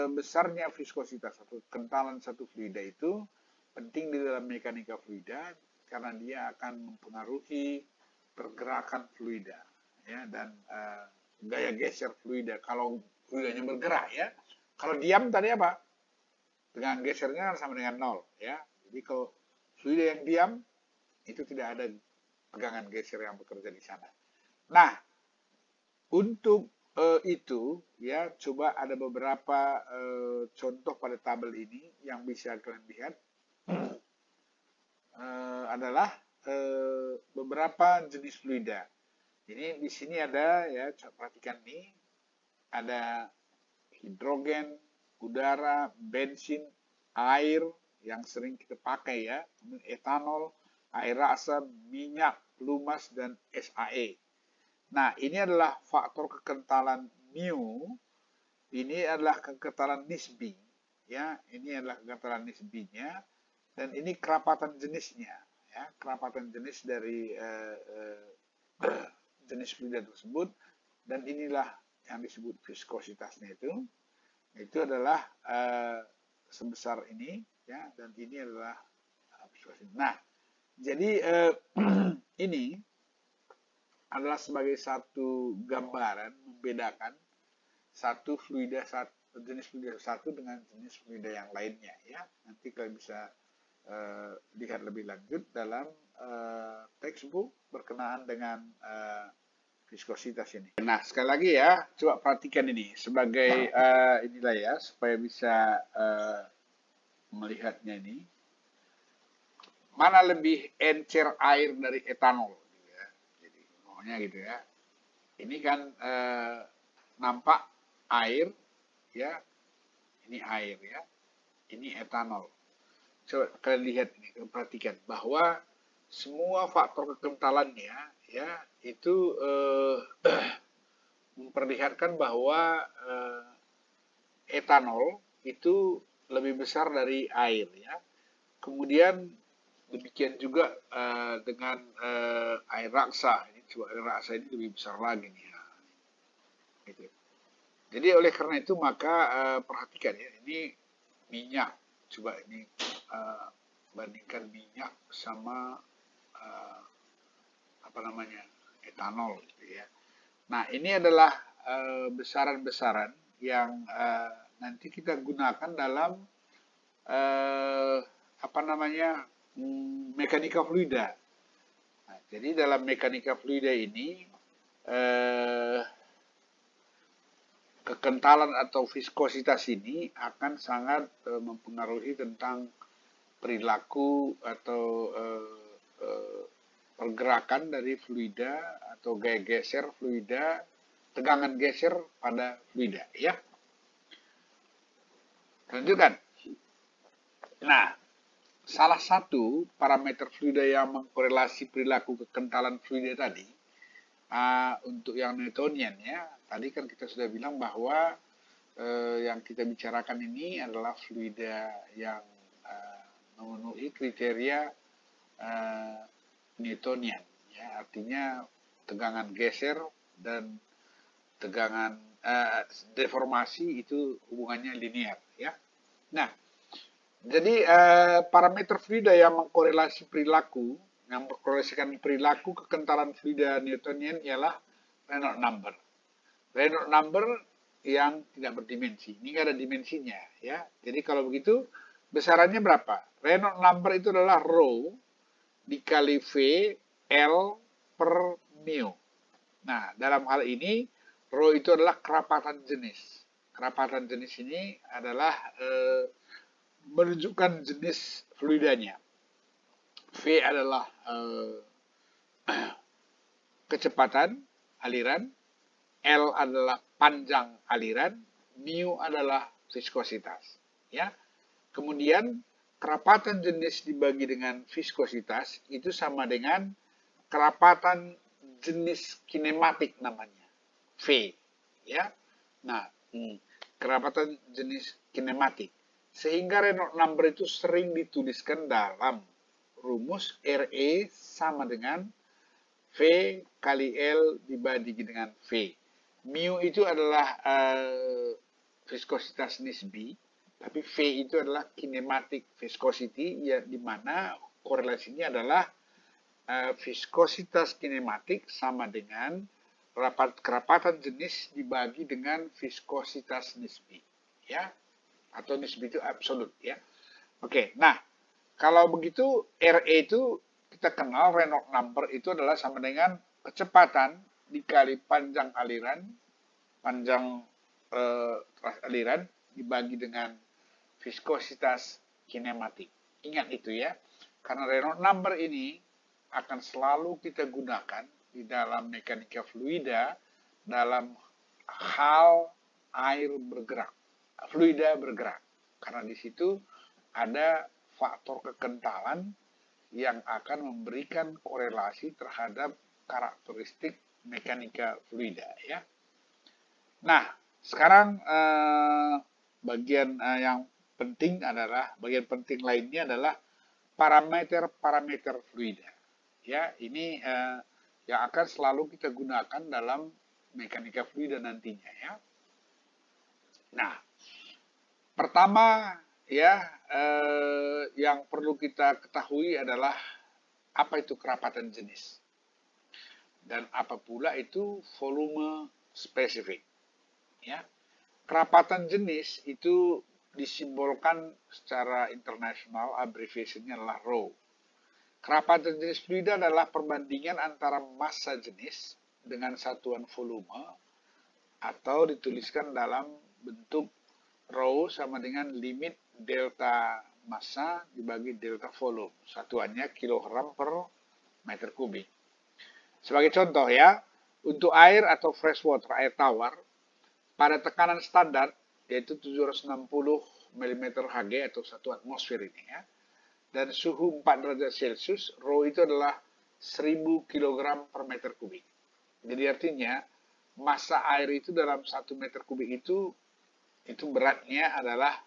Speaker 1: besarnya viskositas atau kentalan satu fluida itu penting di dalam mekanika fluida karena dia akan mempengaruhi pergerakan fluida ya dan gaya geser fluida. Kalau fluidanya bergerak ya, kalau diam tadi apa? Tegangan gesernya sama dengan 0 ya. Jadi kalau fluida yang diam itu tidak ada tegangan geser yang bekerja di sana. Nah, untuk itu ya coba ada beberapa contoh pada tabel ini yang bisa kalian lihat adalah beberapa jenis fluida. Ini di sini ada ya, perhatikan nih, ada hidrogen, udara, bensin, air yang sering kita pakai ya, etanol, air rasa, minyak, pelumas, dan SAE. Nah, ini adalah faktor kekentalan mu. Ini adalah kekentalan nisbi, ya. Ini adalah kekentalan nisbinya, dan ini kerapatan jenisnya, ya. Kerapatan jenis dari jenis fluida tersebut, dan inilah yang disebut viskositasnya itu adalah sebesar ini, ya. Dan ini adalah viskositas. Nah, jadi ini adalah sebagai satu gambaran membedakan satu fluida jenis fluida satu dengan jenis fluida yang lainnya ya. Nanti kalian bisa lihat lebih lanjut dalam textbook berkenaan dengan viskositas ini. Nah, sekali lagi ya, coba perhatikan ini sebagai inilah ya supaya bisa melihatnya ini. Mana lebih encer air dari etanol? Gitu ya. Jadi maunya gitu ya. Ini kan nampak air ya, ini air ya, ini etanol. Coba kalian lihat ini, perhatikan bahwa semua faktor kekentalannya ya itu memperlihatkan bahwa etanol itu lebih besar dari air ya. Kemudian demikian juga dengan air raksa. Ini coba air raksa ini lebih besar lagi nih. Ya. Gitu. Jadi oleh karena itu maka perhatikan ya, ini minyak. Coba ini bandingkan minyak sama apa namanya etanol gitu ya. Nah ini adalah besaran-besaran yang nanti kita gunakan dalam apa namanya mekanika fluida. Nah, jadi dalam mekanika fluida ini kekentalan atau viskositas ini akan sangat mempengaruhi tentang perilaku atau pergerakan dari fluida atau gaya geser fluida, tegangan geser pada fluida ya. Lanjutkan. Nah, salah satu parameter fluida yang mengkorelasi perilaku kekentalan fluida tadi untuk yang Newtonian ya, tadi kan kita sudah bilang bahwa yang kita bicarakan ini adalah fluida yang memenuhi kriteria Newtonian ya, artinya tegangan geser dan tegangan deformasi itu hubungannya linear ya. Nah, jadi parameter fluida yang mengkorelasi perilaku, yang mengkorelasikan perilaku kekentalan fluida Newtonian ialah Reynolds number. Reynolds number yang tidak berdimensi. Ini nggak ada dimensinya, ya. Jadi kalau begitu besarannya berapa? Reynolds number itu adalah rho dikali V L per mu. Nah, dalam hal ini rho itu adalah kerapatan jenis. Kerapatan jenis ini adalah menunjukkan jenis fluidanya. V adalah kecepatan aliran, L adalah panjang aliran, mu adalah viskositas. Ya. Kemudian kerapatan jenis dibagi dengan viskositas itu sama dengan kerapatan jenis kinematik namanya, V. Ya. Nah, kerapatan jenis kinematik. Sehingga Reynolds number itu sering dituliskan dalam rumus RE sama dengan V kali L dibagi dengan V. Mu itu adalah viskositas nisbi, tapi V itu adalah kinematic viscosity, ya, di mana korelasinya adalah viskositas kinematik sama dengan kerapatan jenis dibagi dengan viskositas nisbi, ya, atau nisbi itu absolut, ya. Oke, nah kalau begitu RE itu kita kenal Reynolds number itu adalah sama dengan kecepatan dikali panjang aliran, panjang aliran dibagi dengan viskositas kinematik. Ingat itu ya, karena Reynolds number ini akan selalu kita gunakan di dalam mekanika fluida dalam hal air bergerak, fluida bergerak. Karena di situ ada faktor kekentalan yang akan memberikan korelasi terhadap karakteristik mekanika fluida, ya. Nah, sekarang bagian yang penting lainnya adalah parameter fluida. Ya, ini yang akan selalu kita gunakan dalam mekanika fluida nantinya, ya. Nah, pertama ya yang perlu kita ketahui adalah apa itu kerapatan jenis dan apa pula itu volume spesifik, ya. Kerapatan jenis itu disimbolkan secara internasional, abbreviationnya adalah rho. Kerapatan jenis fluida adalah perbandingan antara massa jenis dengan satuan volume, atau dituliskan dalam bentuk rho sama dengan limit delta massa dibagi delta volume. Satuannya kilogram per meter kubik. Sebagai contoh ya, untuk air atau fresh water, air tawar, pada tekanan standar, yaitu 760 mm Hg atau 1 atmosfer ini ya, dan suhu 4 derajat Celcius, rho itu adalah 1000 kg per meter kubik. Jadi artinya, massa air itu dalam 1 meter kubik itu beratnya adalah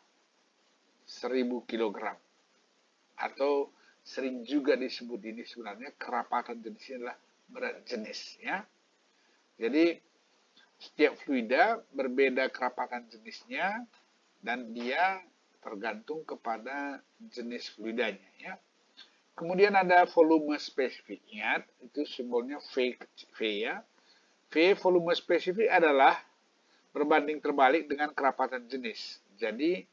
Speaker 1: 1000 kg. Atau sering juga disebut ini sebenarnya kerapatan jenisnya adalah berat jenis, ya. Jadi setiap fluida berbeda kerapatan jenisnya dan dia tergantung kepada jenis fluidanya, ya. Kemudian ada volume spesifik. Ingat, itu simbolnya V ya. V volume spesifik adalah berbanding terbalik dengan kerapatan jenis. Jadi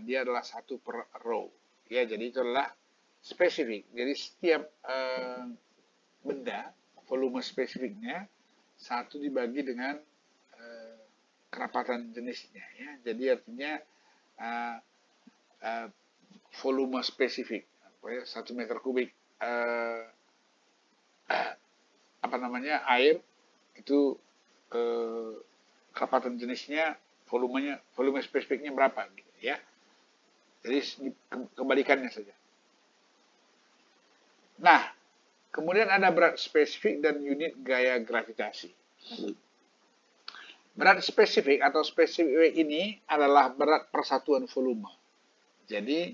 Speaker 1: dia adalah 1 per rho. Ya, jadi itu adalah spesifik. Jadi setiap benda volume spesifiknya 1 dibagi dengan kerapatan jenisnya, ya. Jadi artinya volume spesifik, 1 meter kubik air itu kerapatan jenisnya volume spesifiknya berapa gitu, ya. Jadi kebalikannya saja. Nah, kemudian ada berat spesifik dan unit gaya gravitasi. Berat spesifik atau specific weight ini adalah berat persatuan volume. Jadi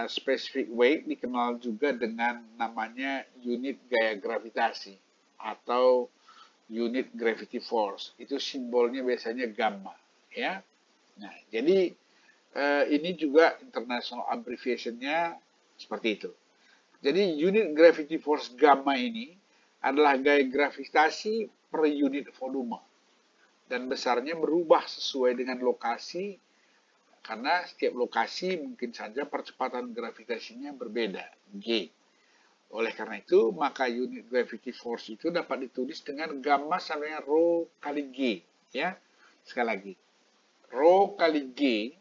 Speaker 1: specific weight dikenal juga dengan namanya unit gaya gravitasi atau unit gravity force. Itu simbolnya biasanya gamma, ya. Nah, jadi ini juga international abbreviation-nya seperti itu. Jadi unit gravity force gamma ini adalah gaya gravitasi per unit volume. dan besarnya berubah sesuai dengan lokasi, karena setiap lokasi mungkin saja percepatan gravitasinya berbeda, G. Oleh karena itu, maka unit gravity force itu dapat ditulis dengan gamma sama dengan rho kali G. Ya, sekali lagi. Rho kali G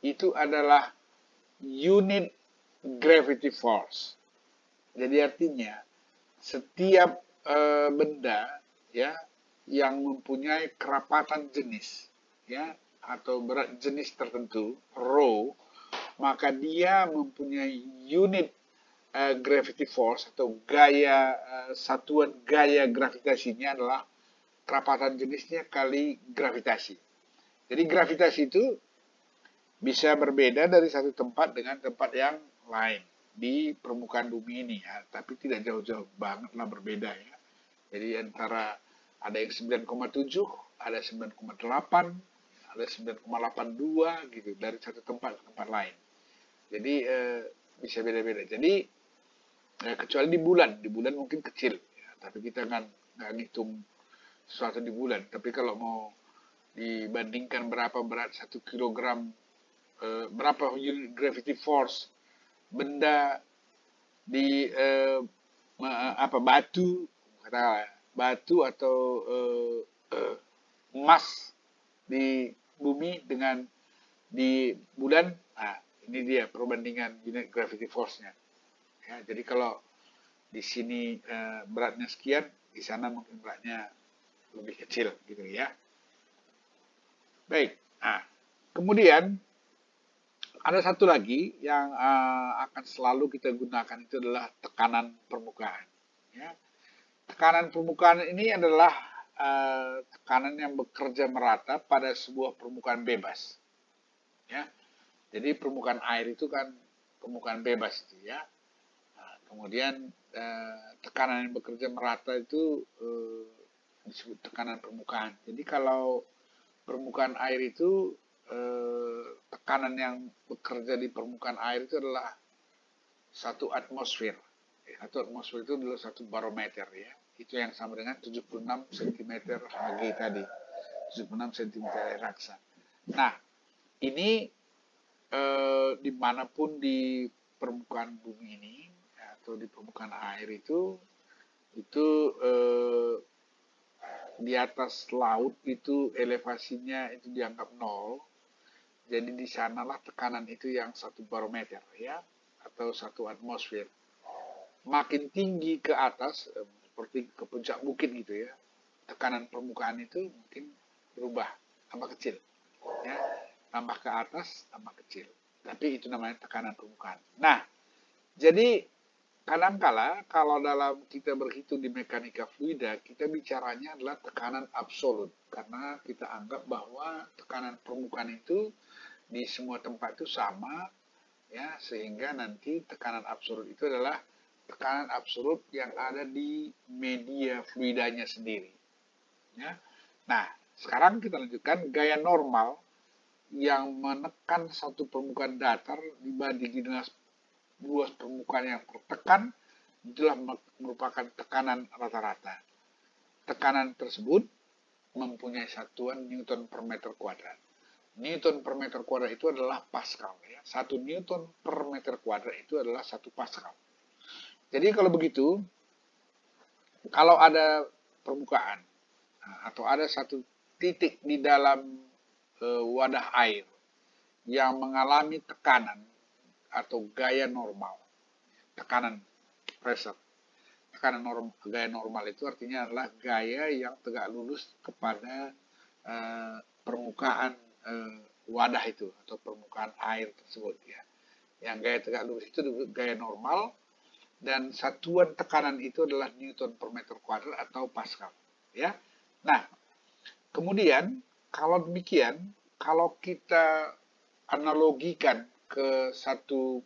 Speaker 1: itu adalah unit gravity force. Jadi artinya, setiap benda ya yang mempunyai kerapatan jenis ya atau berat jenis tertentu rho, maka dia mempunyai unit gravity force atau gaya satuan gaya gravitasinya adalah kerapatan jenisnya kali gravitasi. Jadi gravitasi itu bisa berbeda dari satu tempat dengan tempat yang lain di permukaan bumi ini ya, tapi tidak jauh-jauh banget lah berbeda ya. Jadi antara ada yang 9,7, ada 9,8, ada 9,82 gitu dari satu tempat ke tempat lain. Jadi bisa beda-beda. Jadi kecuali di bulan mungkin kecil, ya, tapi kita kan nggak ngitung sesuatu di bulan. Tapi kalau mau dibandingkan berapa berat 1 kilogram, berapa unit gravity force benda di batu atau emas di bumi dengan di bulan, nah ini dia perbandingan unit gravity force-nya. Ya, jadi kalau di sini beratnya sekian, di sana mungkin beratnya lebih kecil gitu ya. Baik, nah kemudian ada satu lagi yang akan selalu kita gunakan, itu adalah tekanan permukaan. Ya. Tekanan permukaan ini adalah tekanan yang bekerja merata pada sebuah permukaan bebas. Ya. Jadi permukaan air itu kan permukaan bebas, ya. Nah, kemudian tekanan yang bekerja merata itu disebut tekanan permukaan. Jadi kalau permukaan air itu tekanan yang bekerja di permukaan air itu adalah satu atmosfer. Satu atmosfer itu adalah satu barometer ya. Itu yang sama dengan 76 cm Hg tadi. 76 cm air raksa. Nah, ini dimanapun di permukaan bumi ini atau di permukaan air itu di atas laut itu elevasinya itu dianggap 0. Jadi di sanalah tekanan itu yang satu barometer ya, atau satu atmosfer. Makin tinggi ke atas, seperti ke puncak bukit gitu ya, tekanan permukaan itu mungkin berubah, tambah kecil. Ya, tambah ke atas, tambah kecil. Tapi itu namanya tekanan permukaan. Nah, jadi kadangkala kalau dalam kita berhitung di mekanika fluida, kita bicaranya adalah tekanan absolut. Karena kita anggap bahwa tekanan permukaan itu di semua tempat itu sama, ya, sehingga nanti tekanan absolut itu adalah tekanan absolut yang ada di media fluidanya sendiri. Ya. Nah, sekarang kita lanjutkan gaya normal yang menekan satu permukaan datar dibanding dengan luas permukaan yang tertekan itulah merupakan tekanan rata-rata. Tekanan tersebut mempunyai satuan Newton per meter kuadrat. Newton per meter kuadrat itu adalah Pascal. Ya. 1 Newton per meter kuadrat itu adalah 1 Pascal. Jadi kalau begitu, kalau ada permukaan atau ada satu titik di dalam wadah air yang mengalami tekanan atau gaya normal, tekanan pressure. Gaya normal itu artinya adalah gaya yang tegak lurus kepada permukaan wadah itu atau permukaan air tersebut ya. Yang gaya tegak lurus itu disebut gaya normal dan satuan tekanan itu adalah Newton per meter kuadrat atau Pascal ya. Nah, kemudian kalau demikian, kalau kita analogikan ke satu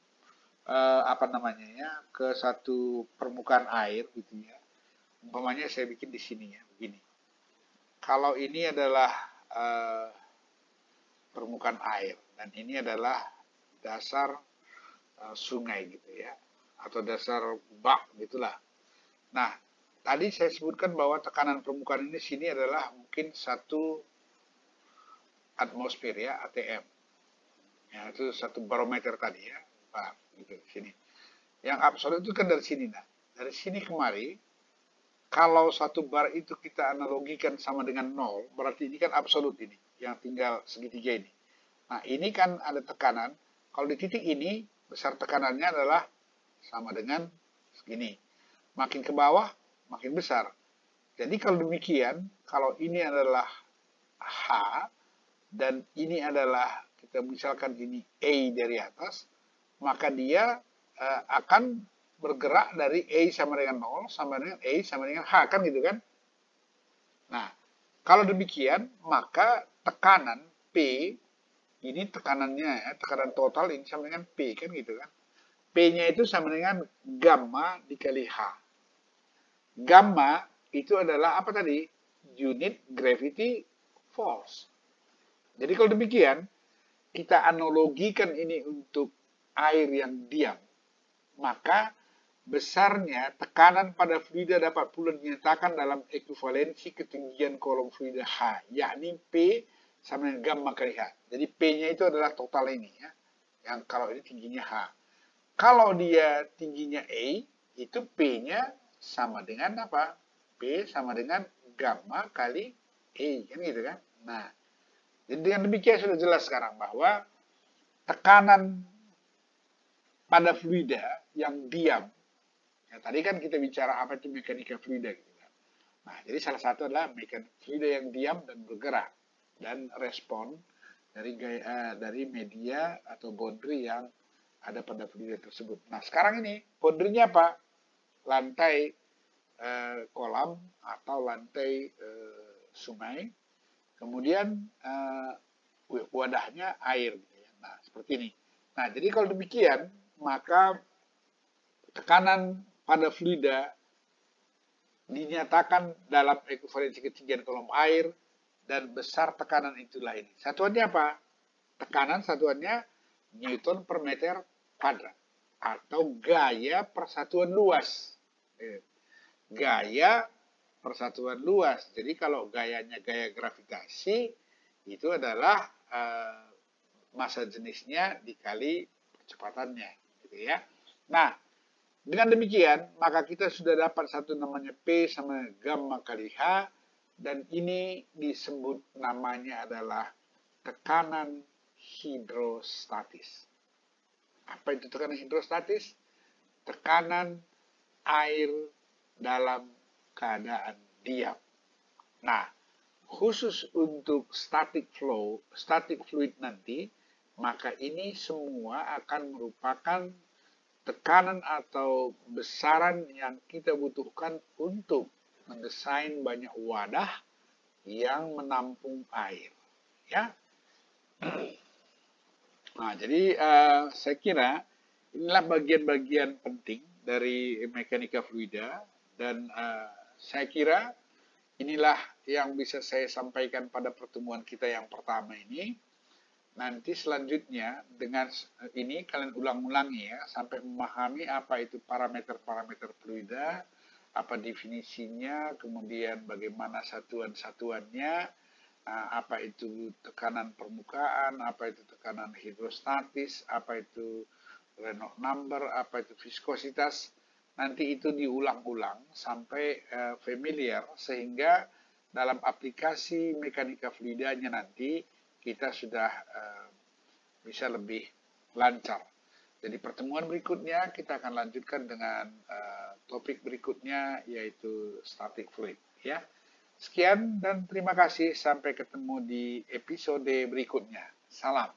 Speaker 1: ke satu permukaan air gitu ya. Umpamanya saya bikin di sini ya, begini. Kalau ini adalah permukaan air dan ini adalah dasar sungai gitu ya, atau dasar bak gitulah. Nah, tadi saya sebutkan bahwa tekanan permukaan ini sini adalah mungkin 1 atmosfer ya, ATM. Ya, itu satu barometer tadi ya. Nah, gitu sini. Yang absolut itu kan dari sini. Nah, dari sini kemari, kalau satu bar itu kita analogikan sama dengan 0, berarti ini kan absolut ini, yang tinggal segitiga ini. Nah, ini kan ada tekanan. Kalau di titik ini, besar tekanannya adalah sama dengan segini. Makin ke bawah, makin besar. Jadi kalau demikian, kalau ini adalah H, dan ini adalah, kita misalkan ini A dari atas, maka dia akan bergerak dari A sama dengan 0, sama dengan A sama dengan H, kan gitu kan? Nah, kalau demikian, maka tekanan P, ini tekanannya ya, tekanan total ini sama dengan P, kan gitu kan? P-nya itu sama dengan gamma dikali H. Gamma itu adalah apa tadi? Unit gravity force. Jadi kalau demikian, kita analogikan ini untuk air yang diam, maka besarnya tekanan pada fluida dapat pula dinyatakan dalam ekuivalensi ketinggian kolom fluida H, yakni P sama dengan gamma kali H. Jadi P-nya itu adalah total ini ya. Yang kalau ini tingginya H. Kalau dia tingginya A, itu P-nya sama dengan apa? P sama dengan gamma kali A, kan gitu kan? Nah, jadi dengan demikian sudah jelas sekarang bahwa tekanan pada fluida yang diam, ya tadi kan kita bicara apa itu mekanika fluida gitu kan. Nah, jadi salah satu adalah mekanika fluida yang diam dan bergerak dan respon dari media atau boundary yang ada pada fluida tersebut. Nah, sekarang ini boundary-nya apa? Lantai kolam atau lantai sungai, kemudian wadahnya air. Gitu ya. Nah, seperti ini. Nah, jadi kalau demikian, maka tekanan pada fluida dinyatakan dalam ekuivalensi ketinggian kolom air dan besar tekanan itulah ini. Satuannya apa? Tekanan satuannya Newton per meter kuadrat atau gaya persatuan luas. Gaya persatuan luas. Jadi kalau gayanya gaya gravitasi itu adalah massa jenisnya dikali kecepatannya, gitu ya. Nah, dengan demikian maka kita sudah dapat satu namanya P sama gamma kali H, dan ini disebut namanya adalah tekanan hidrostatis. Apa itu tekanan hidrostatis? Tekanan air dalam keadaan diam. Nah, khusus untuk static flow, static fluid nanti, maka ini semua akan merupakan tekanan atau besaran yang kita butuhkan untuk mendesain banyak wadah yang menampung air. Ya, nah, jadi saya kira inilah bagian-bagian penting dari mekanika fluida, dan saya kira inilah yang bisa saya sampaikan pada pertemuan kita yang pertama ini. Nanti selanjutnya dengan ini kalian ulang-ulangi ya, sampai memahami apa itu parameter-parameter fluida, apa definisinya, kemudian bagaimana satuan-satuannya, apa itu tekanan permukaan, apa itu tekanan hidrostatis, apa itu Reynolds number, apa itu viskositas. Nanti itu diulang-ulang sampai familiar, sehingga dalam aplikasi mekanika fluidanya nanti kita sudah bisa lebih lancar. Jadi pertemuan berikutnya kita akan lanjutkan dengan topik berikutnya, yaitu static fluid. Ya. Sekian dan terima kasih. Sampai ketemu di episode berikutnya. Salam.